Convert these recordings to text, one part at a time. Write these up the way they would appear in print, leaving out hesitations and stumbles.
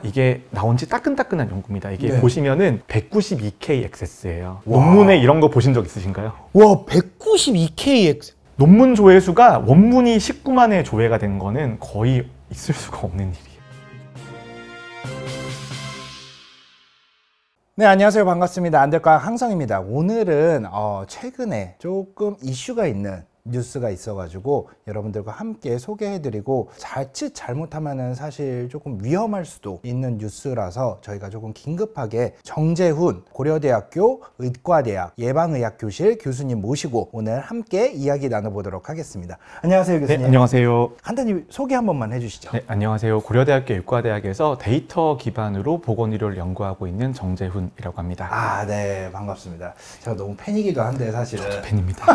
이게 나온 지 따끈따끈한 연구입니다. 이게 네. 보시면은 192kXS예요. 논문에 이런 거 보신 적 있으신가요? 와, 192kX. 논문 조회수가 원문이 19만회 조회가 된 거는 거의 있을 수가 없는 일이에요. 네, 안녕하세요. 반갑습니다. 안될과학 항성입니다. 오늘은 최근에 조금 이슈가 있는 뉴스가 있어가지고 여러분들과 함께 소개해드리고 자칫 잘못하면은 사실 조금 위험할 수도 있는 뉴스라서 저희가 조금 긴급하게 정재훈 고려대학교 의과대학 예방의학교실 교수님 모시고 오늘 함께 이야기 나눠보도록 하겠습니다. 안녕하세요, 교수님. 네, 안녕하세요. 간단히 소개 한 번만 해주시죠. 네, 안녕하세요. 고려대학교 의과대학에서 데이터 기반으로 보건의료를 연구하고 있는 정재훈이라고 합니다. 아, 네, 반갑습니다. 제가 너무 팬이기도 한데 사실은. 저도 팬입니다.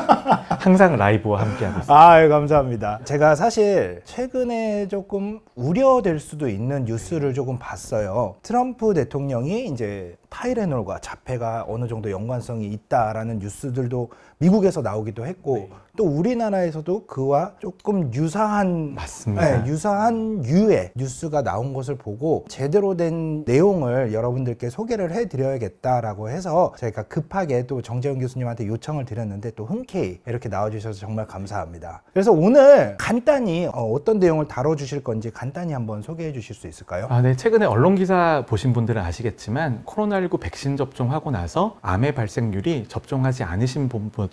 항상 라이브와 함께하고 있습니다. 아, 감사합니다. 제가 사실 최근에 조금 우려될 수도 있는 뉴스를 조금 봤어요. 트럼프 대통령이 이제 타이레놀과 자폐가 어느 정도 연관성이 있다라는 뉴스들도 미국에서 나오기도 했고, 네. 또 우리나라에서도 그와 조금 유사한, 맞습니다. 네, 유사한 유의 뉴스가 나온 것을 보고 제대로 된 내용을 여러분들께 소개를 해드려야겠다라고 해서 저희가 급하게 또 정재훈 교수님한테 요청을 드렸는데 또 흔쾌히 이렇게 나와주셔서 정말 감사합니다. 그래서 오늘 간단히 어떤 내용을 다뤄주실 건지 간단히 한번 소개해 주실 수 있을까요? 네. 최근에 언론 기사 보신 분들은 아시겠지만 코로나19 백신 접종하고 나서 암의 발생률이 접종하지 않으신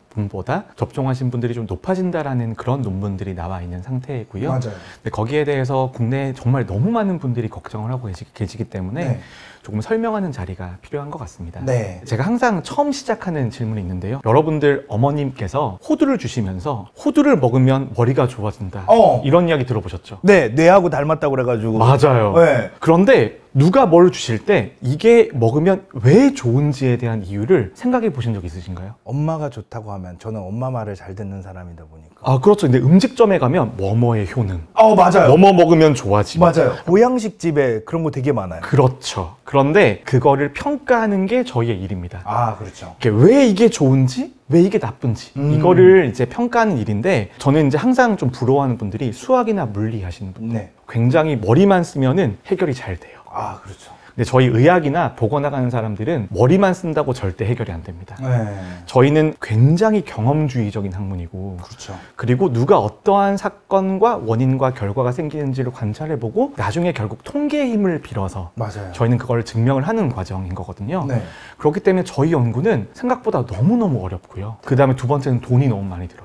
분보다 접종하신 분들이 좀 높아진다라는 그런 논문들이 나와 있는 상태이고요. 맞아요. 근데 거기에 대해서 국내에 정말 너무 많은 분들이 걱정을 하고 계시기 때문에 네. 조금 설명하는 자리가 필요한 것 같습니다. 네. 제가 항상 처음 시작하는 질문이 있는데요. 여러분들 어머님께서 호두를 주시면서 호두를 먹으면 머리가 좋아진다. 이런 이야기 들어보셨죠? 네, 뇌하고 닮았다고 그래가지고. 맞아요. 네. 그런데 누가 뭘 주실 때 이게 먹으면 왜 좋은지에 대한 이유를 생각해 보신 적 있으신가요? 엄마가 좋다고 하면 저는 엄마 말을 잘 듣는 사람이다 보니까. 아, 그렇죠. 근데 음식점에 가면 뭐뭐의 효능. 맞아요. 뭐뭐 먹으면 좋아지. 맞아요. 보양식 집에 그런 거 되게 많아요. 그렇죠. 그런데 그거를 평가하는 게 저희의 일입니다. 아, 그렇죠. 왜 이게 좋은지, 왜 이게 나쁜지 이거를 이제 평가하는 일인데 저는 이제 항상 좀 부러워하는 분들이 수학이나 물리 하시는 분들. 네. 굉장히 머리만 쓰면은 해결이 잘 돼요. 아, 그렇죠. 근데 저희 의학이나 보고 나가는 사람들은 머리만 쓴다고 절대 해결이 안 됩니다. 네. 저희는 굉장히 경험주의적인 학문이고, 그렇죠. 그리고 누가 어떠한 사건과 원인과 결과가 생기는지를 관찰해보고 나중에 결국 통계의 힘을 빌어서 맞아요. 저희는 그걸 증명을 하는 과정인 거거든요. 네. 그렇기 때문에 저희 연구는 생각보다 너무너무 어렵고요. 그 다음에 두 번째는 돈이 너무 많이 들어요.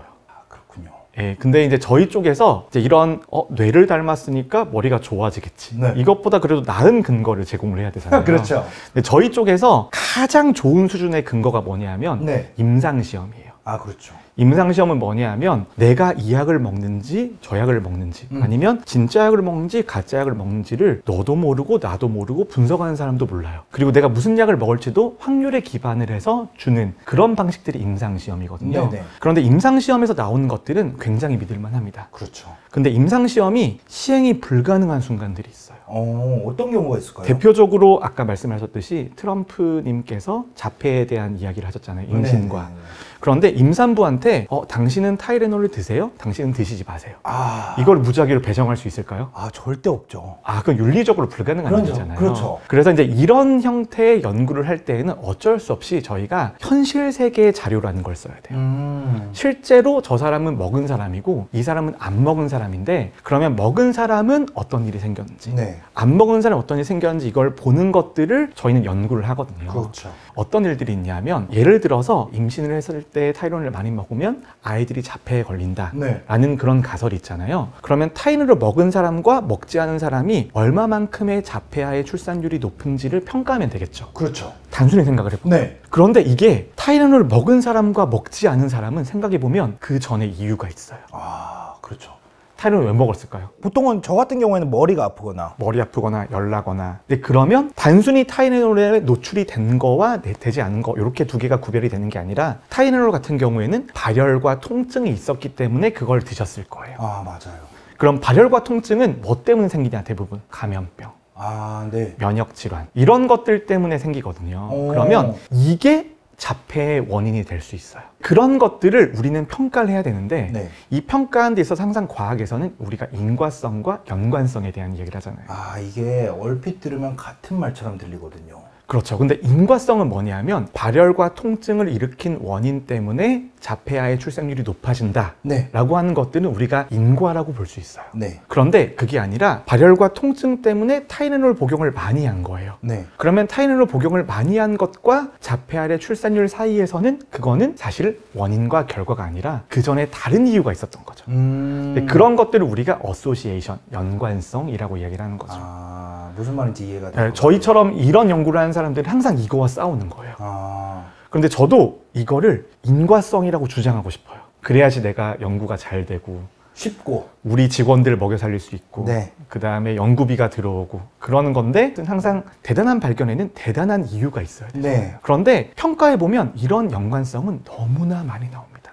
예, 근데 이제 저희 쪽에서 이제 이런 뇌를 닮았으니까 머리가 좋아지겠지. 네. 이것보다 그래도 나은 근거를 제공을 해야 되잖아요. 그렇죠. 근데 저희 쪽에서 가장 좋은 수준의 근거가 뭐냐 하면 네. 임상시험이에요. 아, 그렇죠. 임상시험은 뭐냐 하면 내가 이 약을 먹는지 저 약을 먹는지 아니면 진짜 약을 먹는지 가짜 약을 먹는지를 너도 모르고 나도 모르고 분석하는 사람도 몰라요. 그리고 내가 무슨 약을 먹을지도 확률에 기반을 해서 주는 그런 방식들이 임상시험이거든요. 네네. 그런데 임상시험에서 나오는 것들은 굉장히 믿을만 합니다. 그렇죠. 근데 임상시험이 시행이 불가능한 순간들이 있어요. 어떤 경우가 있을까요? 대표적으로 아까 말씀하셨듯이 트럼프님께서 자폐에 대한 이야기를 하셨잖아요. 임신과. 네네. 그런데 임산부한테 당신은 타이레놀을 드세요? 당신은 드시지 마세요. 이걸 무작위로 배정할 수 있을까요? 절대 없죠. 그건 윤리적으로 불가능한 그렇죠. 일이잖아요. 그렇죠. 그래서 이제 이런 형태의 연구를 할 때에는 어쩔 수 없이 저희가 현실 세계의 자료라는 걸 써야 돼요. 실제로 저 사람은 먹은 사람이고 이 사람은 안 먹은 사람인데 그러면 먹은 사람은 어떤 일이 생겼는지 네. 안 먹은 사람은 어떤 일이 생겼는지 이걸 보는 것들을 저희는 연구를 하거든요. 그렇죠. 어떤 일들이 있냐면 예를 들어서 임신을 했을 때 타이레놀을 많이 먹으면 아이들이 자폐에 걸린다 네. 라는 그런 가설이 있잖아요. 그러면 타이레놀을 먹은 사람과 먹지 않은 사람이 얼마만큼의 자폐아의 출산율이 높은지를 평가하면 되겠죠. 그렇죠. 단순히 생각을 해보면. 네. 그런데 이게 타이레놀을 먹은 사람과 먹지 않은 사람은 생각해보면 그 전에 이유가 있어요. 그렇죠. 타이레놀을 왜 먹었을까요? 보통은 저 같은 경우에는 머리가 아프거나 머리 아프거나 열나거나. 근데 그러면 단순히 타이레놀에 노출이 된 거와 되지 않은 거 이렇게 두 개가 구별이 되는 게 아니라 타이레놀 같은 경우에는 발열과 통증이 있었기 때문에 그걸 드셨을 거예요. 맞아요. 그럼 발열과 통증은 뭐 때문에 생기냐? 대부분 감염병, 네. 면역 질환 이런 것들 때문에 생기거든요. 그러면 이게 자폐의 원인이 될 수 있어요. 그런 것들을 우리는 평가를 해야 되는데 네. 이 평가하는 데 있어서 항상 과학에서는 우리가 인과성과 연관성에 대한 얘기를 하잖아요. 아, 이게 얼핏 들으면 같은 말처럼 들리거든요. 그렇죠. 근데 인과성은 뭐냐면 발열과 통증을 일으킨 원인 때문에 자폐아의 출생률이 높아진다 네. 라고 하는 것들은 우리가 인과라고 볼 수 있어요. 네. 그런데 그게 아니라 발열과 통증 때문에 타이레놀 복용을 많이 한 거예요. 네. 그러면 타이레놀 복용을 많이 한 것과 자폐아의 출산율 사이에서는 그거는 사실 원인과 결과가 아니라 그 전에 다른 이유가 있었던 거죠. 근데 그런 것들을 우리가 어소시에이션, 연관성이라고 이야기를 하는 거죠. 아, 무슨 말인지 이해가 네, 돼요. 저희처럼 이런 연구를 하는 사람들은 항상 이거와 싸우는 거예요. 아, 그런데 저도 이거를 인과성이라고 주장하고 싶어요. 그래야지 내가 연구가 잘 되고 쉽고. 우리 직원들 먹여 살릴 수 있고 네. 그 다음에 연구비가 들어오고 그러는 건데 항상 대단한 발견에는 대단한 이유가 있어야 돼요. 네. 그런데 평가해보면 이런 연관성은 너무나 많이 나옵니다.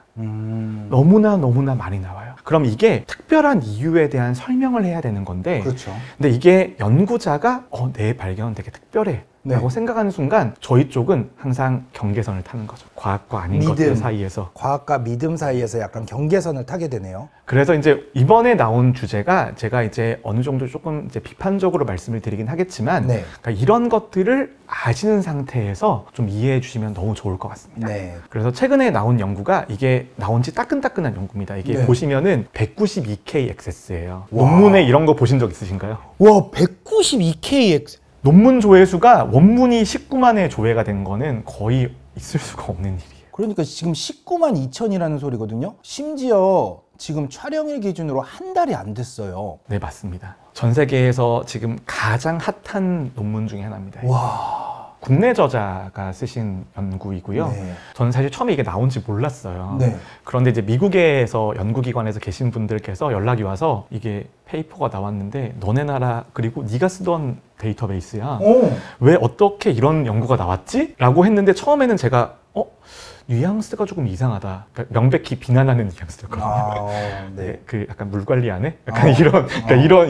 너무나 많이 나와요. 그럼 이게 특별한 이유에 대한 설명을 해야 되는 건데 그렇죠. 근데 이게 연구자가 내 발견은 되게 특별해 네. 라고 생각하는 순간 저희 쪽은 항상 경계선을 타는 거죠. 과학과 아닌 믿음. 것들 사이에서. 과학과 믿음 사이에서 약간 경계선을 타게 되네요. 그래서 이제 이번에 나온 주제가 제가 이제 어느 정도 조금 이제 비판적으로 말씀을 드리긴 하겠지만 네. 그러니까 이런 것들을 아시는 상태에서 좀 이해해 주시면 너무 좋을 것 같습니다. 네. 그래서 최근에 나온 연구가 이게 나온 지 따끈따끈한 연구입니다. 이게 네. 보시면은 192K 액세스예요. 와. 논문에 이런 거 보신 적 있으신가요? 와, 192KX. 논문 조회수가 원문이 19만회 조회가 된 거는 거의 있을 수가 없는 일이에요. 그러니까 지금 19만 2천이라는 소리거든요. 심지어 지금 촬영일 기준으로 한 달이 안 됐어요. 네, 맞습니다. 전 세계에서 지금 가장 핫한 논문 중에 하나입니다. 와. 국내 저자가 쓰신 연구이고요. 네. 저는 사실 처음에 이게 나온지 몰랐어요. 네. 그런데 이제 미국에서 연구기관에서 계신 분들께서 연락이 와서 이게 페이퍼가 나왔는데 너네 나라 그리고 네가 쓰던 데이터베이스야. 오. 왜 어떻게 이런 연구가 나왔지? 라고 했는데 처음에는 제가 뉘앙스가 조금 이상하다. 그러니까 명백히 비난하는 뉘앙스였거든요. 아, 네, 네. 그 약간 물 관리 안 해? 약간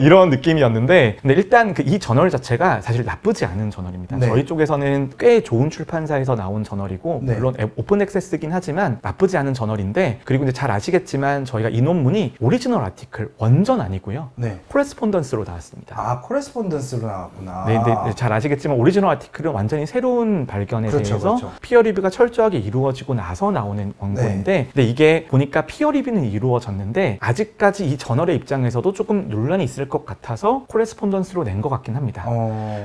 이런 느낌이었는데, 근데 일단 그 이 저널 자체가 사실 나쁘지 않은 저널입니다. 네. 저희 쪽에서는 꽤 좋은 출판사에서 나온 저널이고, 네. 물론 오픈 액세스긴 하지만 나쁘지 않은 저널인데, 그리고 이제 잘 아시겠지만 저희가 이 논문이 오리지널 아티클 원전 아니고요, 네. 코레스폰던스로 나왔습니다. 아, 코레스폰던스로 나왔구나. 네, 네, 잘 아시겠지만 오리지널 아티클은 완전히 새로운 발견에 그렇죠, 대해서 그렇죠. 피어 리뷰가 철저하게 이루어지고 나서 나오는 원고인데 근데 이게 보니까 피어 리뷰는 이루어졌는데 아직까지 이 저널의 입장에서도 조금 논란이 있을 것 같아서 코레스폰던스로 낸 것 같긴 합니다.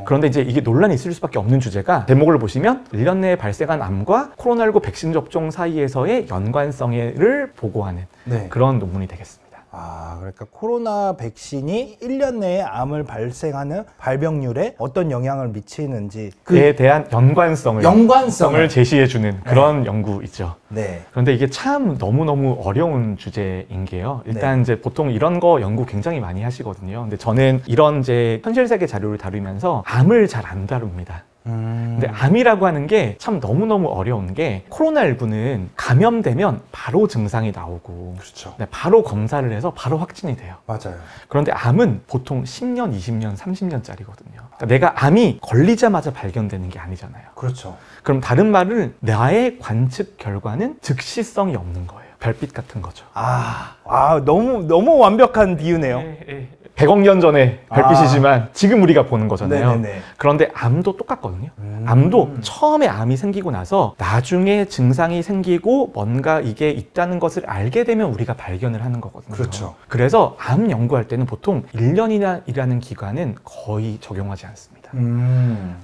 그런데 이제 이게 논란이 있을 수밖에 없는 주제가 제목을 보시면 1년 내에 발생한 암과 코로나19 백신 접종 사이에서의 연관성을 보고하는 네. 그런 논문이 되겠습니다. 아, 그러니까 코로나 백신이 1년 내에 암을 발생하는 발병률에 어떤 영향을 미치는지 그에 대한 연관성을 제시해주는 그런 연구이죠. 네. 그런데 이게 참 너무너무 어려운 주제인 게요. 일단 이제 보통 이런 거 연구 굉장히 많이 하시거든요. 근데 저는 이런 이제 현실 세계 자료를 다루면서 암을 잘 안 다룹니다. 근데 암이라고 하는 게 참 너무너무 어려운 게 코로나19는 감염되면 바로 증상이 나오고 그렇죠. 바로 검사를 해서 바로 확진이 돼요. 맞아요. 그런데 암은 보통 10년, 20년, 30년짜리거든요. 그러니까 내가 암이 걸리자마자 발견되는 게 아니잖아요. 그렇죠. 그럼 다른 말은 나의 관측 결과는 즉시성이 없는 거예요. 별빛 같은 거죠. 너무 완벽한 비유네요. 100억 년 전에 별빛이지만 지금 우리가 보는 거잖아요. 네네네. 그런데 암도 똑같거든요. 암도 처음에 암이 생기고 나서 나중에 증상이 생기고 뭔가 이게 있다는 것을 알게 되면 우리가 발견을 하는 거거든요. 그렇죠. 그래서 암 연구할 때는 보통 1년이라는 기간은 거의 적용하지 않습니다.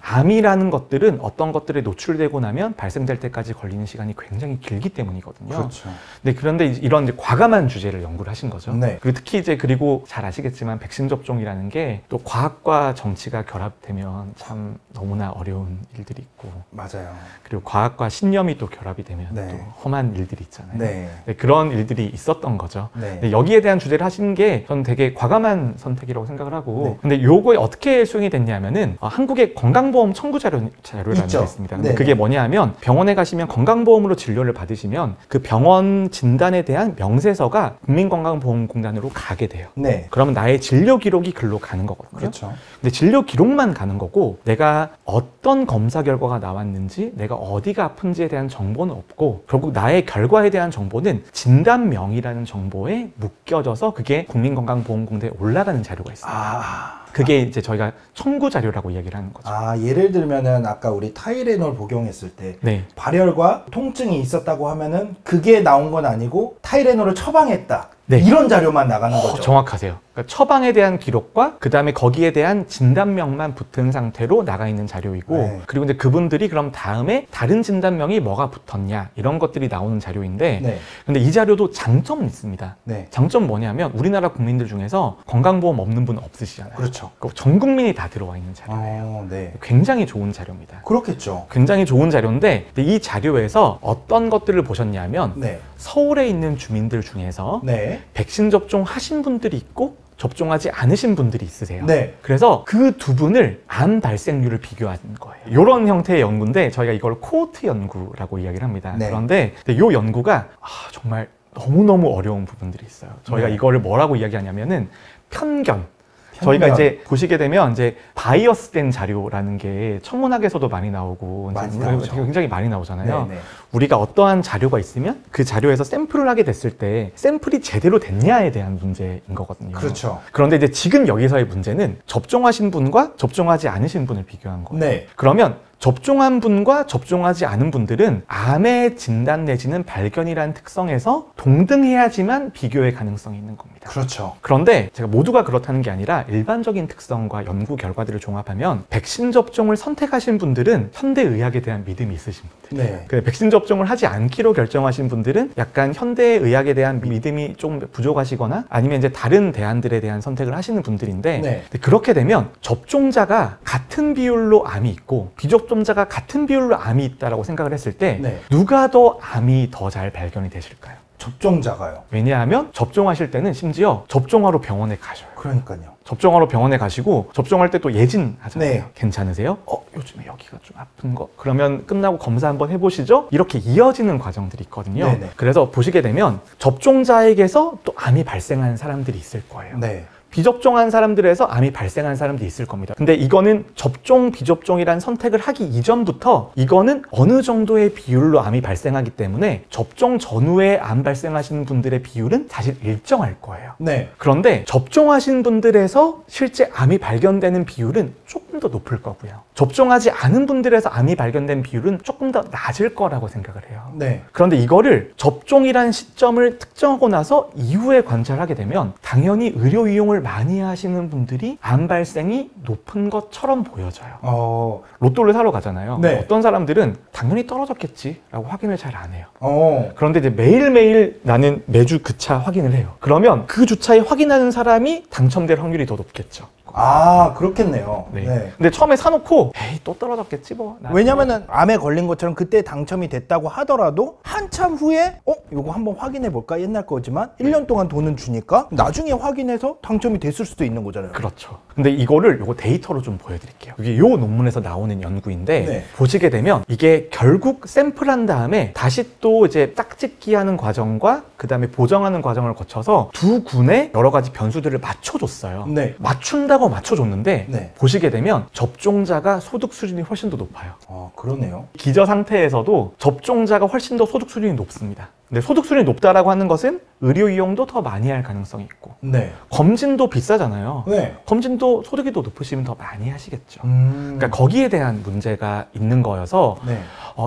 암이라는 것들은 어떤 것들에 노출되고 나면 발생될 때까지 걸리는 시간이 굉장히 길기 때문이거든요. 그렇죠. 네, 그런데 이런 이제 과감한 주제를 연구를 하신 거죠. 네. 그리고 특히 이제 그리고 잘 아시겠지만 백신 접종이라는 게 또 과학과 정치가 결합되면 참 너무나 어려운 일들이 있고 맞아요. 그리고 과학과 신념이 또 결합이 되면 네. 또 험한 일들이 있잖아요. 네. 네, 그런 일들이 있었던 거죠. 네. 네, 여기에 대한 주제를 하신 게 저는 되게 과감한 선택이라고 생각을 하고 네. 근데 요거에 어떻게 수용이 됐냐면은 한국의 건강보험 청구 자료라는 있죠. 게 있습니다. 근데 네네. 그게 뭐냐 하면 병원에 가시면 건강보험으로 진료를 받으시면 그 병원 진단에 대한 명세서가 국민건강보험공단으로 가게 돼요. 네. 그러면 나의 진료 기록이 글로 가는 거거든요. 그렇죠. 근데 진료 기록만 가는 거고 내가 어떤 검사 결과가 나왔는지 내가 어디가 아픈지에 대한 정보는 없고 결국 나의 결과에 대한 정보는 진단명이라는 정보에 묶여져서 그게 국민건강보험공단에 올라가는 자료가 있어요. 그게 이제 저희가 청구 자료라고 이야기를 하는 거죠. 예를 들면은 아까 우리 타이레놀 복용했을 때 네. 발열과 통증이 있었다고 하면은 그게 나온 건 아니고 타이레놀을 처방했다. 네. 이런 자료만 나가는 거죠. 정확하세요. 그러니까 처방에 대한 기록과 그 다음에 거기에 대한 진단명만 붙은 상태로 나가 있는 자료이고 네. 그리고 이제 그분들이 그럼 다음에 다른 진단명이 뭐가 붙었냐 이런 것들이 나오는 자료인데 네. 근데 이 자료도 장점은 있습니다. 네. 장점 뭐냐면 우리나라 국민들 중에서 건강보험 없는 분 없으시잖아요. 그렇죠. 전 국민이 다 들어와 있는 자료예요. 네. 굉장히 좋은 자료입니다. 그렇겠죠. 굉장히 좋은 자료인데 이 자료에서 어떤 것들을 보셨냐면 네. 서울에 있는 주민들 중에서 네. 백신 접종하신 분들이 있고 접종하지 않으신 분들이 있으세요. 네. 그래서 그 두 분을 암 발생률을 비교한 거예요. 이런 형태의 연구인데 저희가 이걸 코호트 연구라고 이야기를 합니다. 네. 그런데 이 연구가 정말 너무너무 어려운 부분들이 있어요. 저희가 네. 이거를 뭐라고 이야기하냐면은 편견. 저희가 이제 보시게 되면 이제 바이어스된 자료라는 게 천문학에서도 많이 나오고 많이 이제 나오죠. 굉장히 많이 나오잖아요. 네, 네. 우리가 어떠한 자료가 있으면 그 자료에서 샘플을 하게 됐을 때 샘플이 제대로 됐냐에 대한 문제인 거거든요. 그렇죠. 그런데 이제 지금 여기서의 문제는 접종하신 분과 접종하지 않으신 분을 비교한 거예요. 네. 그러면 접종한 분과 접종하지 않은 분들은 암의 진단 내지는 발견이라는 특성에서 동등해야지만 비교의 가능성이 있는 겁니다. 그렇죠. 그런데 제가 모두가 그렇다는 게 아니라 일반적인 특성과 연구 결과들을 종합하면 백신 접종을 선택하신 분들은 현대의학에 대한 믿음이 있으신 분들. 네. 그 백신 접종을 하지 않기로 결정하신 분들은 약간 현대의학에 대한 믿음이 좀 부족하시거나 아니면 이제 다른 대안들에 대한 선택을 하시는 분들인데 네. 그렇게 되면 접종자가 같은 비율로 암이 있고 비접종자가 같은 비율로 암이 있다라고 생각을 했을 때 네. 누가 더 암이 더 잘 발견이 되실까요? 접종자가요. 왜냐하면 접종하실 때는 심지어 접종하러 병원에 가셔요. 그러니까요. 접종하러 병원에 가시고 접종할 때 또 예진하잖아요. 네. 괜찮으세요? 요즘에 여기가 좀 아픈 거. 그러면 끝나고 검사 한번 해보시죠? 이렇게 이어지는 과정들이 있거든요. 네네. 그래서 보시게 되면 접종자에게서 또 암이 발생한 사람들이 있을 거예요. 네. 비접종한 사람들에서 암이 발생한 사람도 있을 겁니다. 근데 이거는 접종, 비접종이라는 선택을 하기 이전부터 이거는 어느 정도의 비율로 암이 발생하기 때문에 접종 전후에 암 발생하시는 분들의 비율은 사실 일정할 거예요. 네. 그런데 접종하신 분들에서 실제 암이 발견되는 비율은 조금 더 높을 거고요. 접종하지 않은 분들에서 암이 발견된 비율은 조금 더 낮을 거라고 생각을 해요. 네. 그런데 이거를 접종이라는 시점을 특정하고 나서 이후에 관찰하게 되면 당연히 의료 이용을 많이 하시는 분들이 암 발생이 높은 것처럼 보여져요. 로또를 사러 가잖아요. 네. 어떤 사람들은 당연히 떨어졌겠지라고 확인을 잘 안 해요. 그런데 그런데 이제 매일매일 나는 매주 그 차 확인을 해요. 그러면 그 주차에 확인하는 사람이 당첨될 확률이 더 높겠죠. 그렇겠네요. 네. 네. 근데 처음에 사놓고 에이 또 떨어졌겠지 뭐. 왜냐면은 암에 걸린 것처럼 그때 당첨이 됐다고 하더라도 한참 후에 이거 한번 확인해 볼까? 옛날 거지만 1년 동안 돈은 주니까 나중에 확인해서 당첨이 됐을 수도 있는 거잖아요. 그렇죠. 근데 이거를 요거 데이터로 좀 보여드릴게요. 이게 요 논문에서 나오는 연구인데 네. 보시게 되면 이게 결국 샘플한 다음에 다시 또 이제 짝짓기 하는 과정과 그 다음에 보정하는 과정을 거쳐서 두 군의 여러 가지 변수들을 맞춰줬어요. 네. 맞춘다고 맞춰줬는데 네. 보시게 되면 접종자가 소득 수준이 훨씬 더 높아요. 그러네요. 기저 상태에서도 접종자가 훨씬 더 소득 수준이 높습니다. 근데 소득 수준이 높다라고 하는 것은 의료 이용도 더 많이 할 가능성이 있고 네. 검진도 비싸잖아요. 네. 검진도 소득이 더 높으시면 더 많이 하시겠죠. 그러니까 그러니까 거기에 대한 문제가 있는 거여서 네.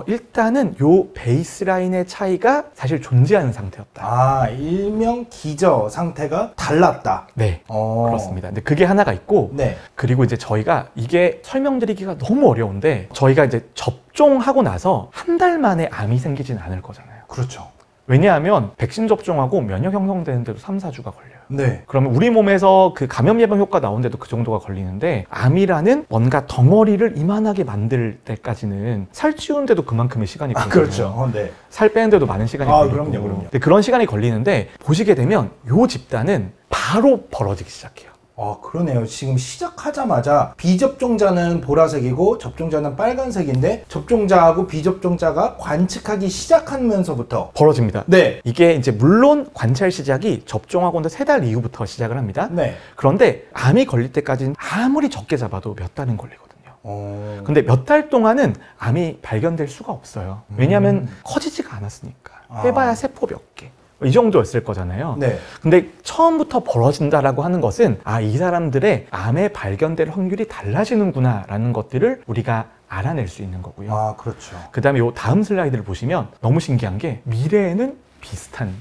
일단은 요 베이스라인의 차이가 사실 존재하는 상태였다. 일명 기저 상태가 달랐다. 네, 그렇습니다. 근데 그게 하나가 있고 네. 그리고 이제 저희가 이게 설명드리기가 너무 어려운데 저희가 이제 접종하고 나서 한 달 만에 암이 생기진 않을 거잖아요. 그렇죠. 왜냐하면 백신 접종하고 면역 형성되는데도 3, 4주가 걸려요. 네. 그러면 우리 몸에서 그 감염 예방 효과 나오는데도 그 정도가 걸리는데 암이라는 뭔가 덩어리를 이만하게 만들 때까지는 살 찌우는데도 그만큼의 시간이 걸려요. 그렇죠. 네. 살 빼는데도 많은 시간이 걸리고. 그럼요. 근데 그런 시간이 걸리는데 보시게 되면 요 집단은 바로 벌어지기 시작해요. 그러네요. 지금 시작하자마자 비접종자는 보라색이고 접종자는 빨간색인데 접종자하고 비접종자가 관측하기 시작하면서부터 벌어집니다. 네. 이게 이제 물론 관찰 시작이 접종하고 3달 이후부터 시작을 합니다. 네. 그런데 암이 걸릴 때까지는 아무리 적게 잡아도 몇 달은 걸리거든요. 근데 몇 달 동안은 암이 발견될 수가 없어요. 왜냐하면 커지지가 않았으니까. 해봐야 세포 몇 개. 이 정도였을 거잖아요. 네. 근데 처음부터 벌어진다라고 하는 것은 이 사람들의 암에 발견될 확률이 달라지는구나 라는 것들을 우리가 알아낼 수 있는 거고요. 그렇죠. 그 다음에 요 다음 슬라이드를 보시면 너무 신기한 게 미래에는 비슷한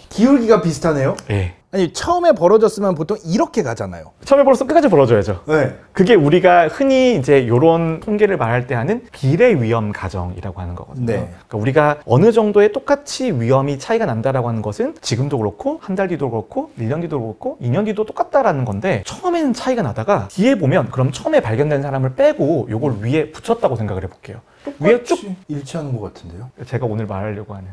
기울기가 비슷하네요. 예. 아니 처음에 벌어졌으면 보통 이렇게 가잖아요. 처음에 벌어서 끝까지 벌어져야죠. 네. 그게 우리가 흔히 이제 요런 통계를 말할 때 하는 비례 위험 가정이라고 하는 거거든요. 네. 그러니까 우리가 어느 정도의 똑같이 위험이 차이가 난다라고 하는 것은 지금도 그렇고 한 달 뒤도 그렇고 1년 뒤도 그렇고 2년 뒤도 똑같다라는 건데 처음에는 차이가 나다가 뒤에 보면 그럼 처음에 발견된 사람을 빼고 요걸 위에 붙였다고 생각을 해볼게요. 위에 쭉 일치하는 것 같은데요. 제가 오늘 말하려고 하는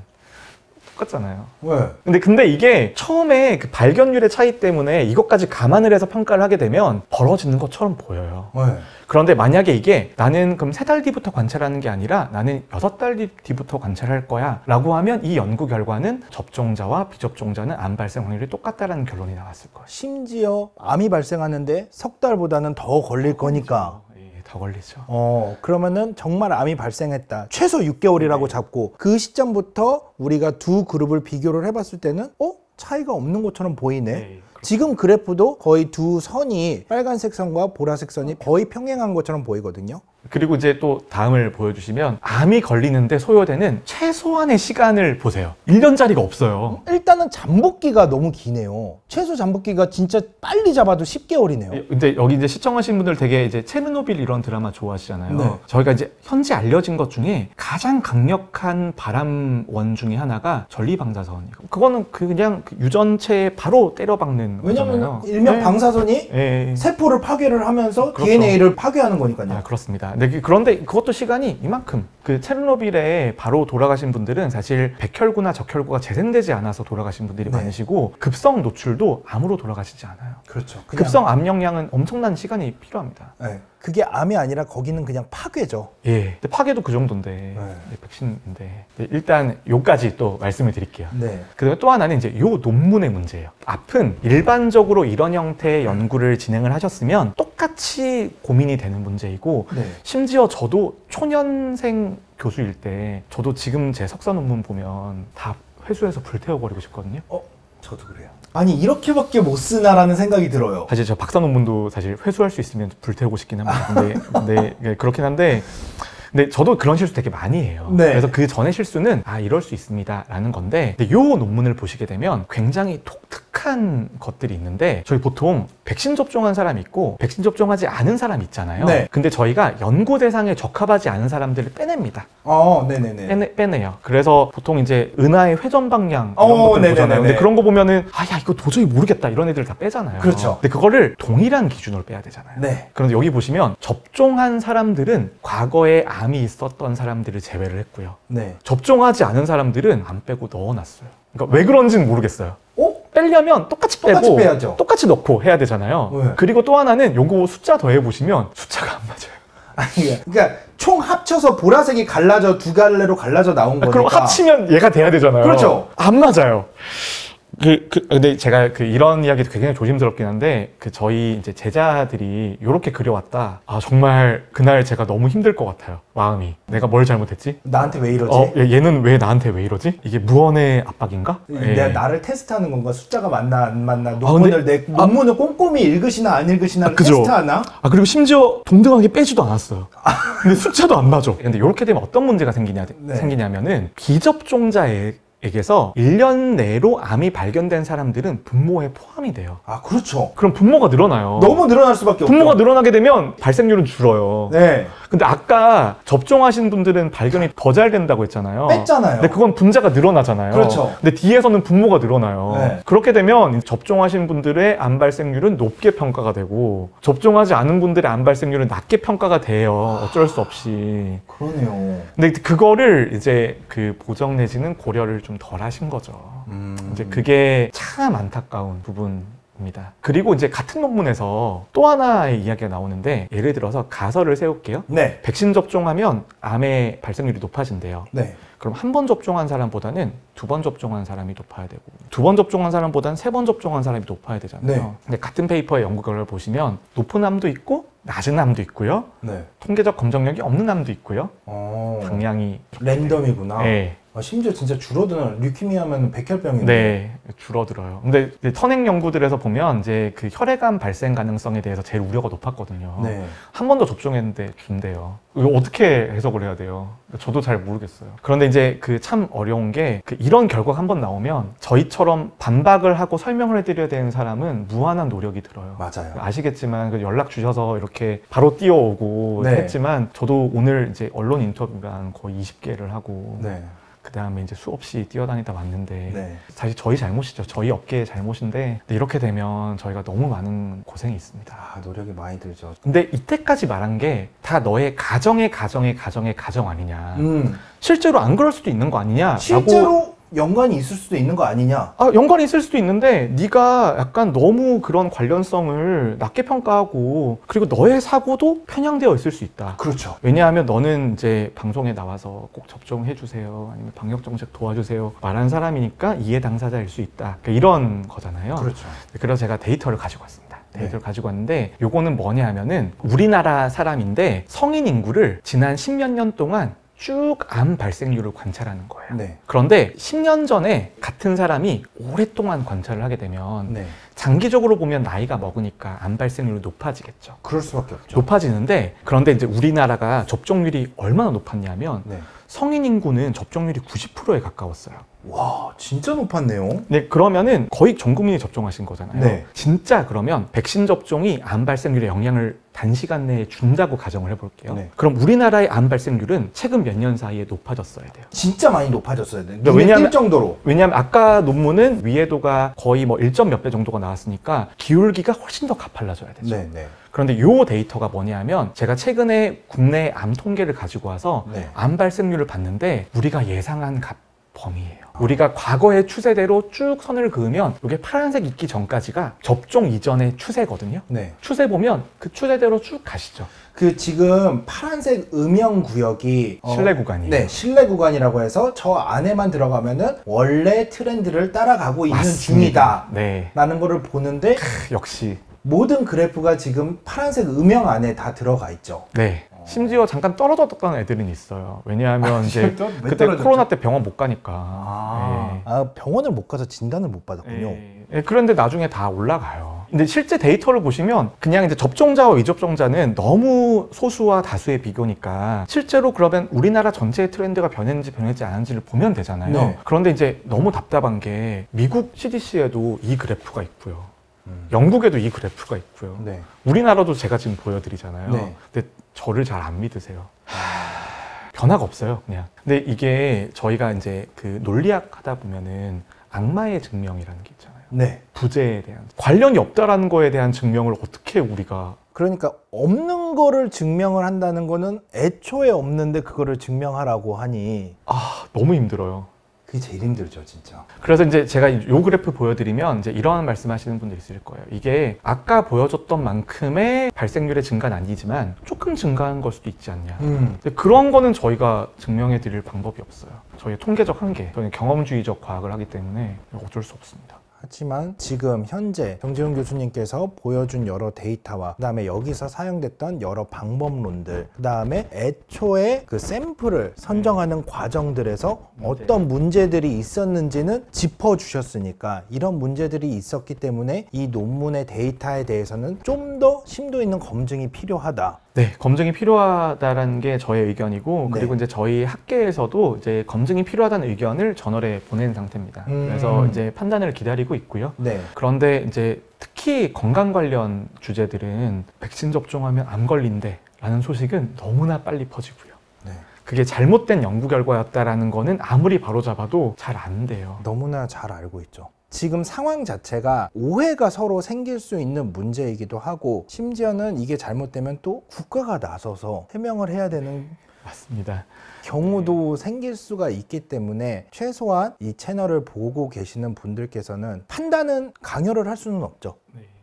똑같잖아요. 왜? 근데 이게 처음에 그 발견률의 차이 때문에 이것까지 감안을 해서 평가를 하게 되면 벌어지는 것처럼 보여요. 왜? 그런데 만약에 이게 나는 그럼 3달 뒤부터 관찰하는 게 아니라 나는 6달 뒤부터 관찰할 거야 라고 하면 이 연구 결과는 접종자와 비접종자는 암 발생 확률이 똑같다라는 결론이 나왔을 거예요. 심지어 암이 발생하는데 석 달보다는 더 걸릴 거니까. 더 걸리죠. 그러면은 정말 암이 발생했다. 최소 6개월이라고 잡고 그 시점부터 우리가 두 그룹을 비교를 해봤을 때는 차이가 없는 것처럼 보이네. 지금 그래프도 거의 두 선이 빨간색 선과 보라색 선이 거의 평행한 것처럼 보이거든요. 그리고 이제 또 다음을 보여주시면 암이 걸리는데 소요되는 최소한의 시간을 보세요. 1년짜리가 없어요. 일단은 잠복기가 너무 기네요. 최소 잠복기가 진짜 빨리 잡아도 10개월이네요. 근데 여기 이제 시청하신 분들 되게 이제 체르노빌 이런 드라마 좋아하시잖아요. 네. 저희가 이제 현재 알려진 것 중에 가장 강력한 발암원 중에 하나가 전리방사선이에요. 그거는 그냥 유전체에 바로 때려박는 왜냐면 거잖아요. 일명 방사선이 세포를 파괴를 하면서 그렇죠. DNA를 파괴하는 거니까요. 그렇습니다. 그런데 그것도 시간이 이만큼. 그 체르노빌에 바로 돌아가신 분들은 사실 백혈구나 적혈구가 재생되지 않아서 돌아가신 분들이 많으시고 급성 노출도 암으로 돌아가시지 않아요. 그렇죠. 급성 암용량은 엄청난 시간이 필요합니다. 네. 그게 암이 아니라 거기는 그냥 파괴죠. 근데 파괴도 그 정도인데 백신인데 일단 요까지 또 말씀을 드릴게요. 그다음에 또 하나는 이제 요 논문의 문제예요. 앞은 일반적으로 이런 형태의 연구를 진행을 하셨으면 똑같이 고민이 되는 문제이고 심지어 저도 초년생 교수일 때 저도 지금 제 석사 논문 보면 다 회수해서 불태워버리고 싶거든요. 저도 그래요. 아니 이렇게밖에 못 쓰나라는 생각이 들어요. 사실 저 박사 논문도 사실 회수할 수 있으면 불태우고 싶긴 합니다. 근데 그렇긴 한데 근데 저도 그런 실수 되게 많이 해요. 그래서 그 전에 실수는 이럴 수 있습니다 라는 건데 근데 요 논문을 보시게 되면 굉장히 독특한 것들이 있는데 저희 보통 백신 접종한 사람이 있고 백신 접종하지 않은 사람이 있잖아요. 근데 저희가 연구 대상에 적합하지 않은 사람들을 빼냅니다. 빼내요. 그래서 보통 이제 은하의 회전 방향 이런 것들 보잖아요. 근데 그런 거 보면은 야 이거 도저히 모르겠다 이런 애들 다 빼잖아요. 그렇죠. 근데 그거를 동일한 기준으로 빼야 되잖아요. 그런데 여기 보시면 접종한 사람들은 과거에 암이 있었던 사람들을 제외를 했고요. 접종하지 않은 사람들은 안 빼고 넣어놨어요. 그러니까 왜 그런지는 모르겠어요. 빼려면 똑같이 빼고 빼야죠. 똑같이 넣고 해야 되잖아요. 그리고 또 하나는 요거 숫자 더해보시면 숫자가 안 맞아요. 그러니까 총 합쳐서 보라색이 갈라져 두 갈래로 갈라져 나온 거니까. 그럼 합치면 얘가 돼야 되잖아요. 그렇죠. 안 맞아요. 근데 제가 이런 이야기도 굉장히 조심스럽긴 한데 저희 이제 제자들이 이렇게 그려왔다. 정말 그날 제가 너무 힘들 것 같아요. 마음이. 내가 뭘 잘못했지? 나한테 왜 이러지? 얘는 왜 나한테 왜 이러지? 이게 무언의 압박인가? 내가 나를 테스트하는 건가? 숫자가 맞나 안 맞나? 논문을 꼼꼼히 읽으시나 안 읽으시나를 테스트하나? 그리고 심지어 동등하게 빼지도 않았어요. 근데 숫자도 안 맞아. 근데 이렇게 되면 어떤 문제가 생기냐면은 비접종자에게서 1년 내로 암이 발견된 사람들은 분모에 포함이 돼요. 그렇죠. 그럼 분모가 늘어나요. 너무 늘어날 수밖에 없죠. 분모가 늘어나게 되면 발생률은 줄어요. 근데 아까 접종하신 분들은 발견이 더 잘 된다고 했잖아요. 뺐잖아요. 근데 그건 분자가 늘어나잖아요. 그렇죠. 근데 뒤에서는 분모가 늘어나요. 그렇게 되면 접종하신 분들의 암 발생률은 높게 평가가 되고 접종하지 않은 분들의 암 발생률은 낮게 평가가 돼요. 어쩔 수 없이. 그러네요. 근데 그거를 이제 보정 내지는 고려를 좀 덜 하신 거죠. 이제 그게 참 안타까운 부분인 입니다. 그리고 이제 같은 논문에서 또 하나의 이야기가 나오는데 예를 들어서 가설을 세울게요. 네. 백신 접종하면 암의 발생률이 높아진대요. 네. 그럼 한 번 접종한 사람보다는 두 번 접종한 사람이 높아야 되고 두 번 접종한 사람보다는 세 번 접종한 사람이 높아야 되잖아요. 네. 근데 같은 페이퍼의 연구 결과를 보시면 높은 암도 있고 낮은 암도 있고요. 네. 통계적 검정력이 없는 암도 있고요. 어. 방향이 랜덤이구나. 네. 심지어 진짜 줄어드는 류키미아면 백혈병인데. 네, 줄어들어요. 근데 이제 선행 연구들에서 보면 이제 그 혈액암 발생 가능성에 대해서 제일 우려가 높았거든요. 네. 한 번 더 접종했는데 준대요. 이거 어떻게 해석을 해야 돼요? 저도 잘 모르겠어요. 그런데 이제 그 참 어려운 게 이런 결과가 한 번 나오면 저희처럼 반박을 하고 설명을 해드려야 되는 사람은 무한한 노력이 들어요. 맞아요. 아시겠지만 그 연락 주셔서 이렇게 바로 뛰어오고 네. 했지만 저도 오늘 이제 언론 인터뷰가 거의 20개를 하고 네. 그 다음에 이제 수없이 뛰어다니다 왔는데 네. 사실 저희 잘못이죠. 저희 업계의 잘못인데 근데 이렇게 되면 저희가 너무 많은 고생이 있습니다. 아, 노력이 많이 들죠. 근데 이때까지 말한 게 다 너의 가정 아니냐. 실제로 안 그럴 수도 있는 거 아니냐. 실제로 연관이 있을 수도 있는 거 아니냐? 연관이 있을 수도 있는데 네가 약간 너무 그런 관련성을 낮게 평가하고 그리고 너의 사고도 편향되어 있을 수 있다. 그렇죠. 왜냐하면 너는 이제 방송에 나와서 꼭 접종해 주세요. 아니면 방역 정책 도와주세요. 말한 사람이니까 이해 당사자일 수 있다. 그러니까 이런 거잖아요. 그렇죠. 그래서 제가 데이터를 가지고 왔습니다. 데이터를 가지고 왔는데 요거는 뭐냐 하면은 우리나라 사람인데 성인 인구를 지난 10몇 년 동안 쭉 암 발생률을 관찰하는 거예요. 네. 그런데 10년 전에 같은 사람이 오랫동안 관찰을 하게 되면 네. 장기적으로 보면 나이가 먹으니까 암 발생률이 높아지겠죠. 그럴 수밖에 없죠. 높아지는데 그런데 이제 우리나라가 접종률이 얼마나 높았냐면 네. 성인 인구는 접종률이 90%에 가까웠어요. 와, 진짜 높았네요. 네, 그러면은 거의 전 국민이 접종하신 거잖아요. 네. 진짜 그러면 백신 접종이 암 발생률에 영향을 단시간 내에 준다고 가정을 해볼게요. 네. 그럼 우리나라의 암 발생률은 최근 몇 년 사이에 높아졌어야 돼요. 진짜 많이 높아졌어야 돼. 그러니까 눈에 띌 정도로. 왜냐하면 아까 논문은 위해도가 거의 뭐 1점 몇 배 정도가 나왔으니까 기울기가 훨씬 더 가팔라져야 되죠. 네, 네. 그런데 요 데이터가 뭐냐면 제가 최근에 국내 암 통계를 가지고 와서 네. 암 발생률을 봤는데 우리가 예상한 범위예요. 우리가 과거의 추세대로 쭉 선을 그으면 이게 파란색 있기 전까지가 접종 이전의 추세거든요. 네. 추세 보면 그 추세대로 쭉 가시죠. 그 지금 파란색 음영 구역이 실내 구간이에요. 네, 실내 구간이라고 해서 저 안에만 들어가면은 원래 트렌드를 따라가고 있는 중이다. 네. 라는 거를 보는데 역시 모든 그래프가 지금 파란색 음영 안에 다 들어가 있죠. 네. 심지어 잠깐 떨어졌던 애들은 있어요. 왜냐하면 이제 그때 떨어졌죠? 코로나 때 병원 못 가니까. 네. 병원을 못 가서 진단을 못 받았군요. 네, 그런데 나중에 다 올라가요. 근데 실제 데이터를 보시면 그냥 이제 접종자와 미접종자는 너무 소수와 다수의 비교니까 실제로 그러면 우리나라 전체의 트렌드가 변했는지 않은지를 보면 되잖아요. 네. 그런데 이제 너무 답답한 게 미국 CDC에도 이 그래프가 있고요. 영국에도 이 그래프가 있고요. 네. 우리나라도 제가 지금 보여드리잖아요. 네. 근데 저를 잘 안 믿으세요. 변화가 없어요, 그냥. 근데 이게 저희가 이제 그 논리학 하다 보면은 악마의 증명이라는 게 있잖아요. 네. 부재에 대한 관련이 없다라는 거에 대한 증명을 어떻게 우리가 그러니까 없는 거를 증명을 한다는 거는 애초에 없는데 그거를 증명하라고 하니 너무 힘들어요. 그게 제일 힘들죠, 진짜. 그래서 이제 제가 요 그래프 보여드리면 이제 이러한 말씀하시는 분들 있을 거예요. 이게 아까 보여줬던 만큼의 발생률의 증가는 아니지만 조금 증가한 걸 수도 있지 않냐. 근데 그런 거는 저희가 증명해 드릴 방법이 없어요. 저희의 통계적 한계, 저희는 경험주의적 과학을 하기 때문에 어쩔 수 없습니다. 하지만 지금 현재 정재훈 교수님께서 보여준 여러 데이터와 그 다음에 여기서 사용됐던 여러 방법론들, 그 다음에 애초에 그 샘플을 선정하는 과정들에서 어떤 문제들이 있었는지는 짚어주셨으니까 이런 문제들이 있었기 때문에 이 논문의 데이터에 대해서는 좀 더 심도 있는 검증이 필요하다. 네, 검증이 필요하다라는 게 저의 의견이고, 네. 그리고 이제 저희 학계에서도 이제 검증이 필요하다는 의견을 저널에 보낸 상태입니다. 그래서 이제 판단을 기다리고 있고요. 네. 그런데 이제 특히 건강 관련 주제들은 백신 접종하면 암 걸린대 라는 소식은 너무나 빨리 퍼지고요. 네. 그게 잘못된 연구 결과였다라는 거는 아무리 바로잡아도 잘 안 돼요. 너무나 잘 알고 있죠. 지금 상황 자체가 오해가 서로 생길 수 있는 문제이기도 하고 심지어는 이게 잘못되면 또 국가가 나서서 해명을 해야 되는 맞습니다. 경우도 생길 수가 있기 때문에 최소한 이 채널을 보고 계시는 분들께서는 판단은 강요를 할 수는 없죠.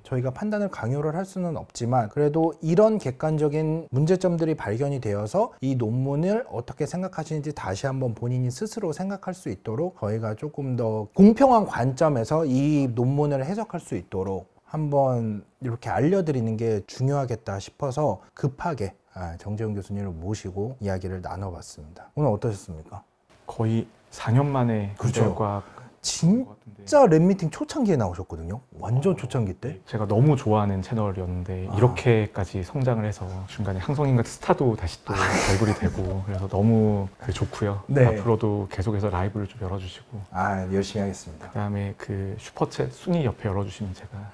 저희가 판단을 강요를 할 수는 없지만 그래도 이런 객관적인 문제점들이 발견이 되어서 이 논문을 어떻게 생각하시는지 다시 한번 본인이 스스로 생각할 수 있도록 저희가 조금 더 공평한 관점에서 이 논문을 해석할 수 있도록 한번 이렇게 알려드리는 게 중요하겠다 싶어서 급하게 정재훈 교수님을 모시고 이야기를 나눠봤습니다. 오늘 어떠셨습니까? 거의 4년 만에 그렇죠. 과학 진짜 랩미팅 초창기에 나오셨거든요. 완전 초창기 때. 제가 너무 좋아하는 채널이었는데 이렇게까지 성장을 해서 중간에 항성인 같은 스타도 다시 또 발굴이 되고 그래서 너무 좋고요. 네. 앞으로도 계속해서 라이브를 좀 열어주시고 열심히 하겠습니다. 그다음에 그 슈퍼챗 순위 옆에 열어주시면 제가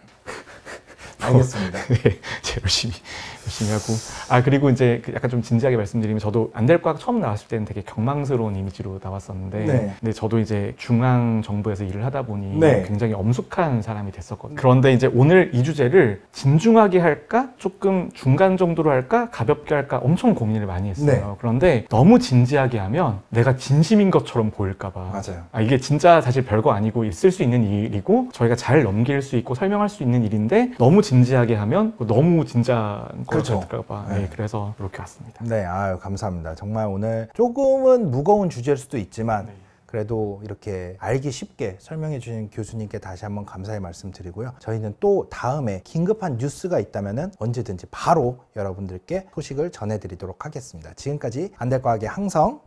알겠습니다. 네, 제가 열심히 하고 그리고 이제 약간 좀 진지하게 말씀드리면 저도 안될과학 처음 나왔을 때는 되게 경망스러운 이미지로 나왔었는데 네. 근데 저도 이제 중앙 정부에서 일을 하다 보니 네. 굉장히 엄숙한 사람이 됐었거든요. 그런데 이제 오늘 이 주제를 진중하게 할까 조금 중간 정도로 할까 가볍게 할까 엄청 고민을 많이 했어요. 네. 그런데 너무 진지하게 하면 내가 진심인 것처럼 보일까 봐 맞아요. 이게 진짜 사실 별거 아니고 있을 수 있는 일이고 저희가 잘 넘길 수 있고 설명할 수 있는 일인데 너무 진지하게 하면 너무 진짜 그렇죠. 될까 봐. 네. 그래서 이렇게 왔습니다. 네, 감사합니다. 정말 오늘 조금은 무거운 주제일 수도 있지만 네. 그래도 이렇게 알기 쉽게 설명해 주신 교수님께 다시 한번 감사의 말씀드리고요. 저희는 또 다음에 긴급한 뉴스가 있다면 언제든지 바로 여러분들께 소식을 전해드리도록 하겠습니다. 지금까지 안될과학의 항성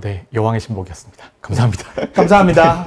네, 여왕의 신복이었습니다. 감사합니다. 감사합니다.